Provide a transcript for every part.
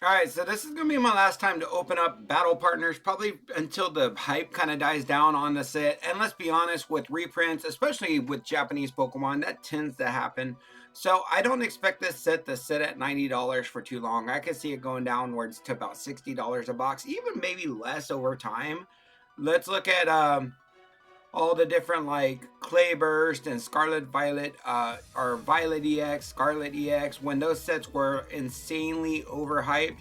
All right, so this is gonna be my last time to open up battle partners, probably until the hype kind of dies down on the set. And let's be honest, with reprints, especially with Japanese Pokemon, that tends to happen. So I don't expect this set to sit at $90 for too long. I could see it going downwards to about $60 a box, even maybe less over time. Let's look at all the different like Clayburst and Scarlet Violet, or Violet EX, Scarlet EX. When those sets were insanely overhyped,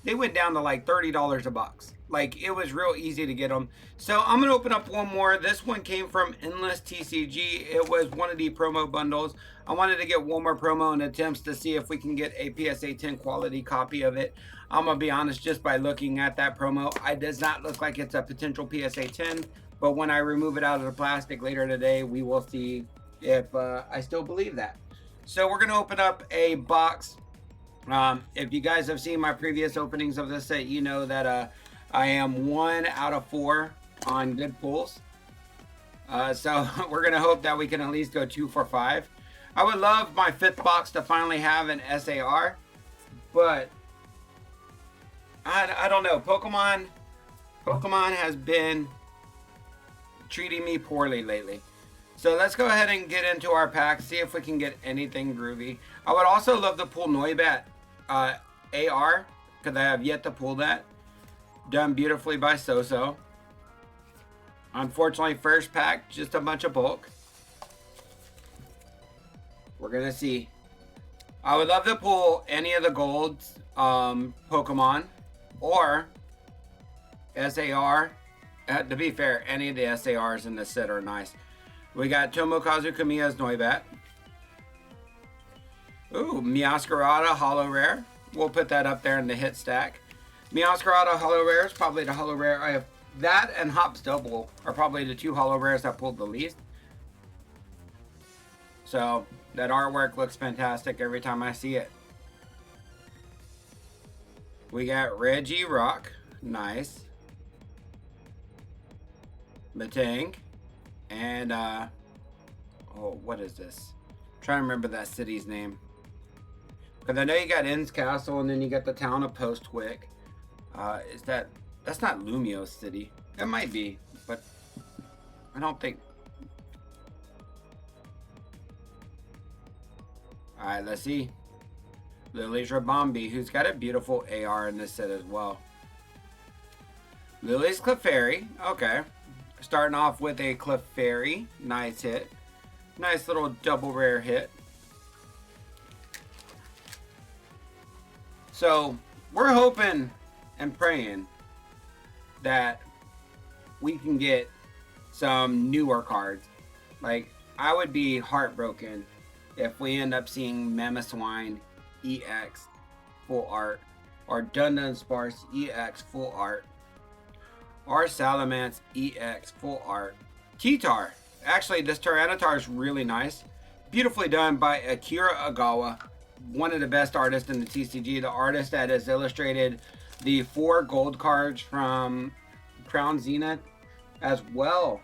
they went down to like $30 a box. Like, it was real easy to get them. So I'm gonna open up one more. This one came from Endless TCG. It was one of the promo bundles. I wanted to get one more promo in attempts to see if we can get a PSA 10 quality copy of it. I'm gonna be honest, just by looking at that promo, it does not look like it's a potential PSA 10. But when I remove it out of the plastic later today, we will see if I still believe that. So we're going to open up a box. If you guys have seen my previous openings of this set, you know that I am 1 out of 4 on good pulls. So we're going to hope that we can at least go 2 for 5. I would love my 5th box to finally have an SAR, but I don't know. Pokemon has been treating me poorly lately. So let's go ahead and get into our pack, see if we can get anything groovy. I would also love to pull Noibat AR, because I have yet to pull that. Done beautifully by Soso. Unfortunately, first pack, just a bunch of bulk. We're going to see. I would love to pull any of the gold Pokemon, or SAR. To be fair, any of the SARs in this set are nice. We got Tomokazu Kamiya's Noibat. Ooh, Meowscarada Holo Rare. We'll put that up there in the hit stack. Meowscarada Holo Rare is probably the Holo Rare. I have that, and Hops Double are probably the 2 Holo Rares I pulled the least. So that artwork looks fantastic every time I see it. We got Regirock. Nice. Matang, and oh, what is this? I'm trying to remember that city's name, because I know you got Ends Castle, and then you got the town of Postwick. That's not Lumio City? It might be, but I don't think. All right, let's see. Lily's Rabombi, who's got a beautiful AR in this set as well. Lily's Clefairy, okay. Starting off with a Clefairy, nice hit. Nice little double rare hit. So we're hoping and praying that we can get some newer cards. Like, I would be heartbroken if we end up seeing Mamoswine EX full art, or Dunsparce EX full art, or Salamence EX full art. Kitar. Actually, this Tyranitar is really nice. Beautifully done by Akira Agawa, one of the best artists in the TCG. The artist that has illustrated the 4 gold cards from Crown Zenith, as well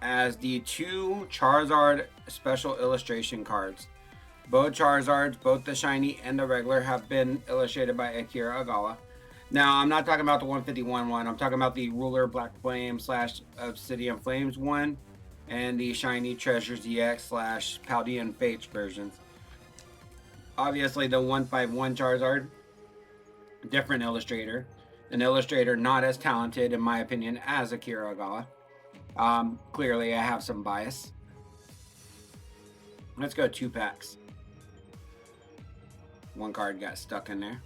as the 2 Charizard special illustration cards. Both Charizards, both the shiny and the regular, have been illustrated by Akira Agawa. Now, I'm not talking about the 151 one. I'm talking about the Ruler Black Flame / Obsidian Flames one, and the Shiny Treasures EX / Paldean Fates versions. Obviously, the 151 Charizard, different illustrator. An illustrator not as talented, in my opinion, as Akira Agawa. Clearly, I have some bias. Let's go 2 packs. One card got stuck in there.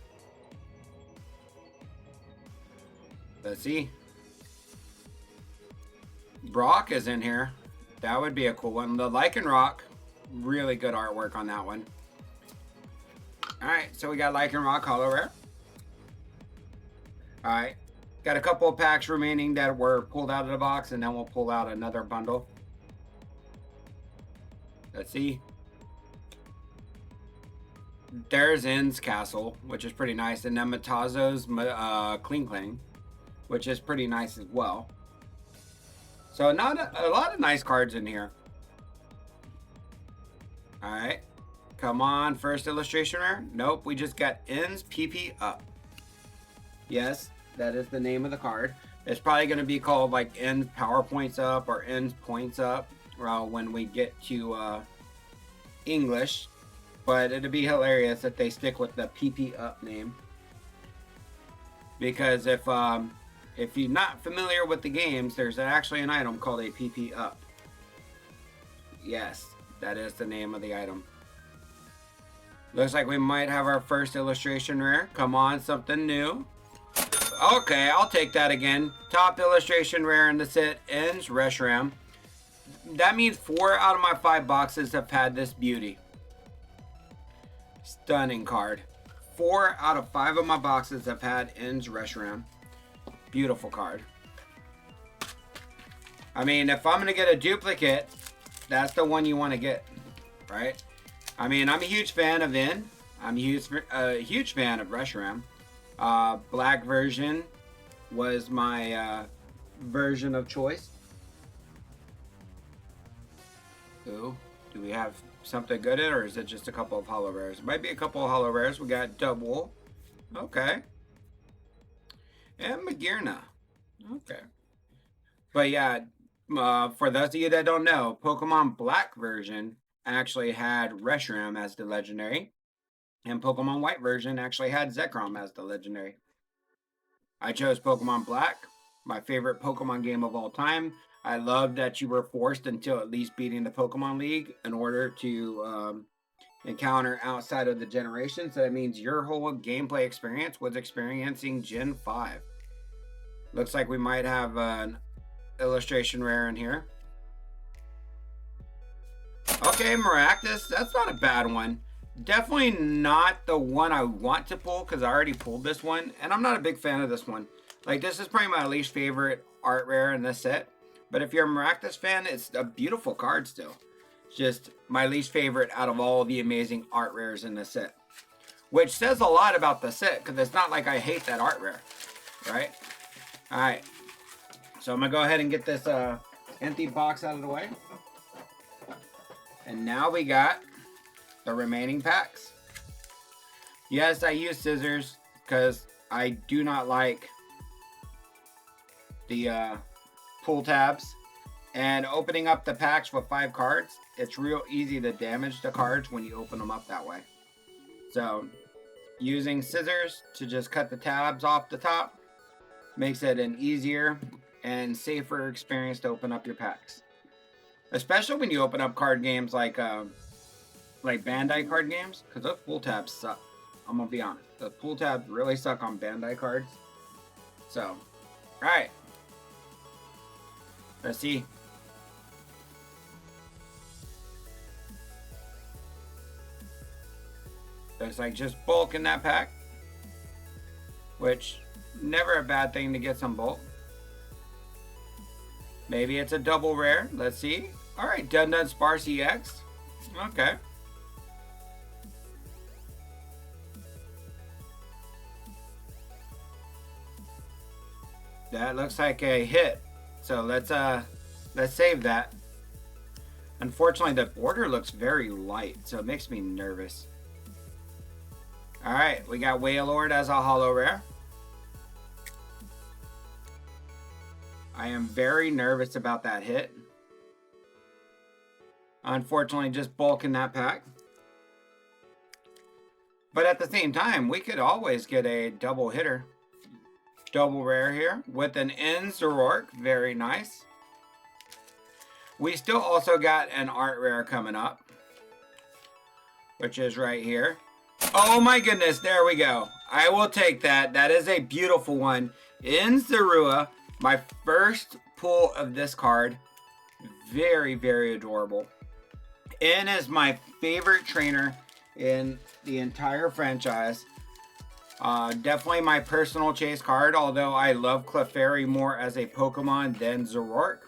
Let's see. Brock is in here. That would be a cool one. The Lycanroc, really good artwork on that one. Alright, so we got Lycanroc Holo Rare. Alright, got a couple of packs remaining that were pulled out of the box, and then we'll pull out another bundle. Let's see. There's Ends Castle, which is pretty nice, and then Matazo's Klinklang, which is pretty nice as well. So not a lot of nice cards in here. All right, come on, first illustration rare. Nope, we just got Ends PP up. Yes, that is the name of the card. It's probably going to be called like Ends Power Points Up or Ends Points Up when we get to English. But it'd be hilarious if they stick with the PP Up name. Because if you're not familiar with the games, there's actually an item called a PP Up. Yes, that is the name of the item. Looks like we might have our first illustration rare. Come on, something new. Okay, I'll take that again. Top illustration rare in the set ends Reshiram. That means 4 out of my 5 boxes have had this beauty. Stunning card. 4 out of 5 of my boxes have had ends Reshiram. Beautiful card. I mean, if I'm going to get a duplicate, that's the one you want to get, right? I mean, I'm a huge fan of N. I'm a huge fan of Reshiram. Black version was my version of choice. Ooh, do we have something good in it, or is it just a couple of holo rares? It might be a couple of holo rares. We got double. Okay. And Magearna. Okay. But yeah, for those of you that don't know, Pokemon Black version actually had Reshiram as the legendary, and Pokemon White version actually had Zekrom as the legendary. I chose Pokemon Black, my favorite Pokemon game of all time. I love that you were forced until at least beating the Pokemon League in order to encounter outside of the generation. So that means your whole gameplay experience was experiencing Gen 5. Looks like we might have an illustration rare in here. Okay, Maractus. That's not a bad one. Definitely not the one I want to pull because I already pulled this one. And I'm not a big fan of this one. Like, this is probably my least favorite art rare in this set. But if you're a Maractus fan, it's a beautiful card still. It's just my least favorite out of all the amazing art rares in this set. Which says a lot about the set because it's not like I hate that art rare. Right? Alright. So I'm going to go ahead and get this empty box out of the way. And now we got the remaining packs. Yes, I use scissors because I do not like the pull tabs. And opening up the packs with 5 cards, it's real easy to damage the cards when you open them up that way. So using scissors to just cut the tabs off the top makes it an easier and safer experience to open up your packs. Especially when you open up card games like Bandai card games, because those pull tabs suck. I'm gonna be honest, the pull tabs really suck on Bandai cards. So, alright. Let's see. Looks like just bulk in that pack, which never a bad thing to get some bulk. Maybe it's a double rare. Let's see. All right, Dun Dun Sparse EX. Okay. That looks like a hit. So let's save that. Unfortunately, the border looks very light, so it makes me nervous. All right, we got Wailord as a holo rare. I am very nervous about that hit. Unfortunately, just bulk in that pack. But at the same time, we could always get a double hitter. Double rare here with an N Zoroark. Very nice. We still also got an art rare coming up, which is right here. Oh my goodness, there we go. I will take that. That is a beautiful one. In Zorua, my first pull of this card. Very, very adorable. N is my favorite trainer in the entire franchise. Definitely my personal chase card, although I love Clefairy more as a Pokemon than Zoroark.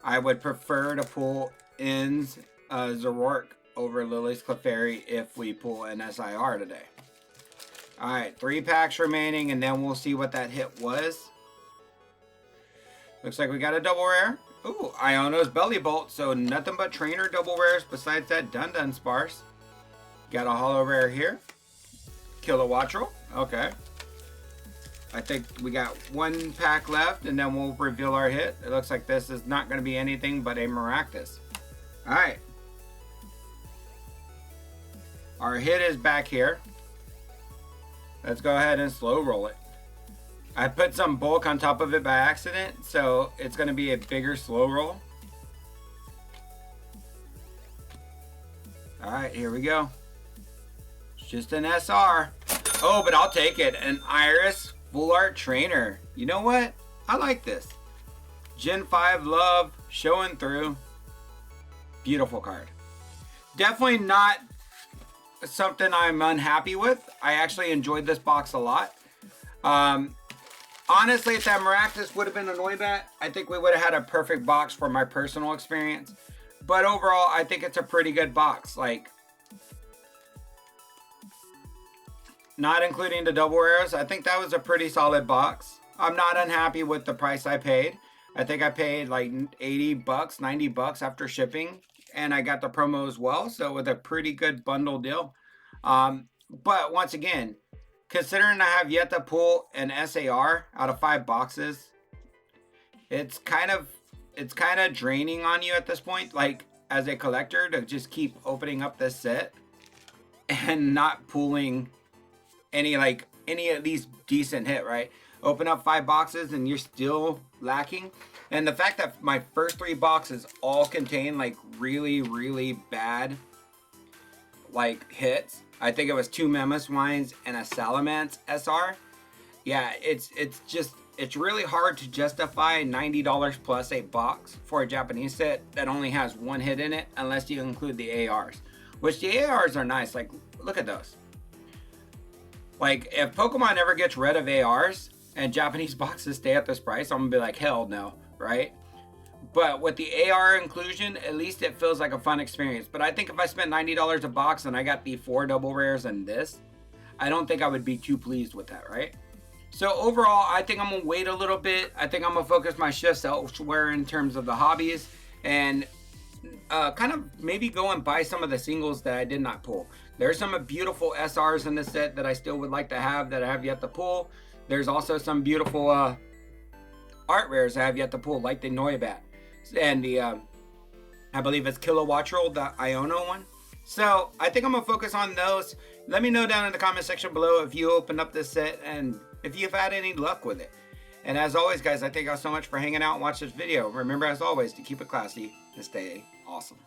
I would prefer to pull N's Zoroark over Lily's Clefairy if we pull an SIR today. Alright, 3 packs remaining, and then we'll see what that hit was. Looks like we got a double rare. Ooh, Iono's Belly Bolt, so nothing but trainer double rares besides that Dun Dun Sparse. Got a holo rare here. Kilowattrel, okay. I think we got one pack left, and then we'll reveal our hit. It looks like this is not going to be anything but a Maractus. All right. Our hit is back here. Let's go ahead and slow roll it. I put some bulk on top of it by accident, so it's going to be a bigger slow roll. All right, here we go. It's just an SR. Oh, but I'll take it. An Iris Full Art Trainer. You know what? I like this. Gen 5 love showing through. Beautiful card. Definitely not something I'm unhappy with. I actually enjoyed this box a lot. Honestly, if that Maractus would have been a Noibat, I think we would have had a perfect box for my personal experience. But overall, I think it's a pretty good box. Like, not including the double rares, I think that was a pretty solid box. I'm not unhappy with the price I paid. I think I paid like 80 bucks, 90 bucks after shipping. And I got the promo as well. So with a pretty good bundle deal. But once again, considering I have yet to pull an SAR out of 5 boxes, it's kind of draining on you at this point, like as a collector, to just keep opening up this set and not pulling any at least decent hit, right? Open up 5 boxes and you're still lacking. And the fact that my first 3 boxes all contain like really, really bad like hits. I think it was 2 Mamoswines and a Salamence SR. Yeah, it's really hard to justify $90 plus a box for a Japanese set that only has 1 hit in it, unless you include the ARs. Which the ARs are nice. Like, look at those. Like, if Pokemon ever gets rid of ARs and Japanese boxes stay at this price, I'm gonna be like, hell no, right? But with the AR inclusion, at least it feels like a fun experience. But I think if I spent $90 a box and I got the 4 double rares and this, I don't think I would be too pleased with that, right? So overall, I think I'm gonna wait a little bit. I think I'm gonna focus my shifts elsewhere in terms of the hobbies, and kind of maybe go and buy some of the singles that I did not pull. There's some beautiful SRs in this set that I still would like to have that I have yet to pull. There's also some beautiful art rares I have yet to pull, like the Noibat and the I believe it's Kilowattrel, the Iono one. So I think I'm gonna focus on those. Let me know down in the comment section below if you opened up this set and if you've had any luck with it. And as always, guys, I thank y'all so much for hanging out and watching this video. Remember, as always, to keep it classy and stay awesome.